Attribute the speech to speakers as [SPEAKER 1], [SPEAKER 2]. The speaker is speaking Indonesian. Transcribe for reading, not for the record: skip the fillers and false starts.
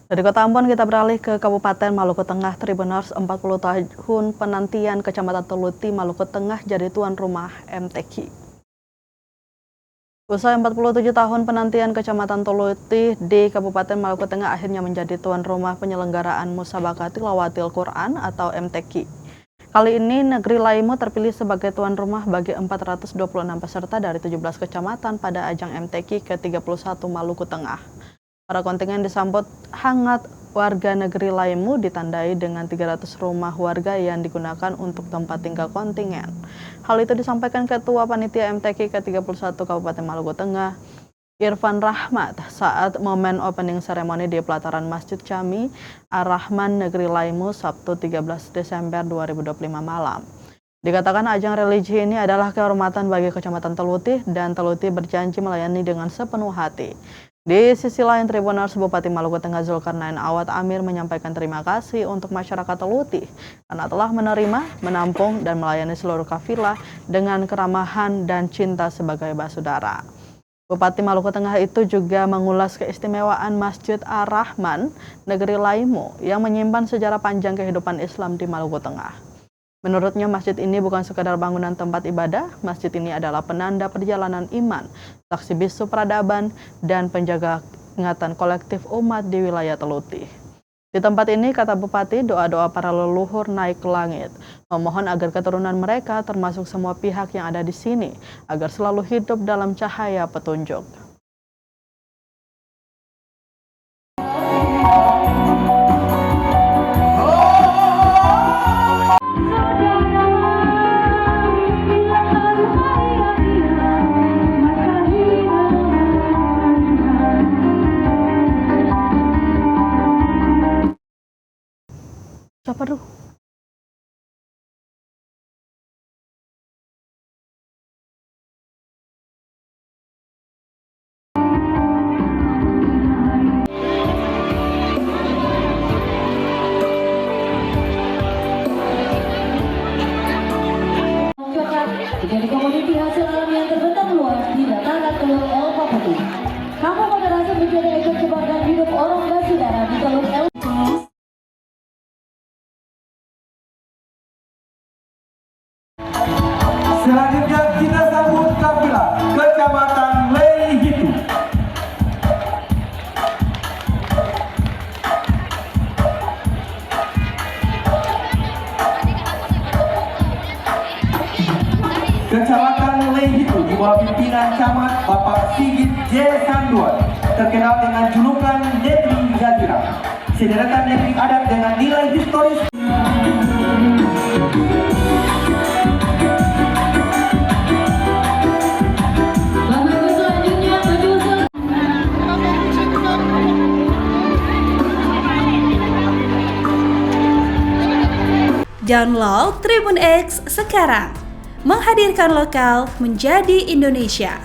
[SPEAKER 1] Dari Kota Ambon kita beralih ke Kabupaten Maluku Tengah. Tribuners 40 tahun penantian Kecamatan Teluti, Maluku Tengah jadi tuan rumah MTQ. Usai 47 tahun penantian Kecamatan Teluti di Kabupaten Maluku Tengah akhirnya menjadi tuan rumah penyelenggaraan Musabaqah Tilawatil Quran atau MTQ. Kali ini Negeri Laimu terpilih sebagai tuan rumah bagi 426 peserta dari 17 kecamatan pada ajang MTQ ke-31 Maluku Tengah. Para kontingen disambut hangat warga Negeri Laimu, ditandai dengan 300 rumah warga yang digunakan untuk tempat tinggal kontingen. Hal itu disampaikan Ketua Panitia MTQ ke-31 Kabupaten Maluku Tengah, Irfan Rahmat, saat momen opening ceremony di pelataran Masjid Jami Ar-Rahman Negeri Laimu Sabtu 13 Desember 2025 malam. Dikatakan ajang religi ini adalah kehormatan bagi Kecamatan Teluti dan Teluti berjanji melayani dengan sepenuh hati. Di sisi lain, Tribuners Bupati Maluku Tengah Zulkarnain Awad Amir menyampaikan terima kasih untuk masyarakat Teluti karena telah menerima, menampung, dan melayani seluruh kafilah dengan keramahan dan cinta sebagai basudara. Bupati Maluku Tengah itu juga mengulas keistimewaan Masjid Ar-Rahman Negeri Laimu yang menyimpan sejarah panjang kehidupan Islam di Maluku Tengah. Menurutnya masjid ini bukan sekadar bangunan tempat ibadah, masjid ini adalah penanda perjalanan iman, saksi bisu peradaban, dan penjaga ingatan kolektif umat di wilayah Teluti. Di tempat ini, kata Bupati, doa-doa para leluhur naik ke langit, memohon agar keturunan mereka termasuk semua pihak yang ada di sini, agar selalu hidup dalam cahaya petunjuk. Siapa tuh?
[SPEAKER 2] Menjadi komoditi hasil alam yang terbentang luas tidak kalah telur El Papati. Kamu pada rasa menjadi ikut kebanggaan hidup orang basudara di telur El.
[SPEAKER 3] Selanjutnya kita sambut kafilah Kecamatan Leihitu. Kecamatan Leihitu di bawah pimpinan Camat Bapak Sigit J. Sanduan, terkenal dengan julukan Negeri Jazirah. Sederetan negeri adat dengan nilai historis.
[SPEAKER 4] Download Tribun X sekarang, menghadirkan lokal menjadi Indonesia.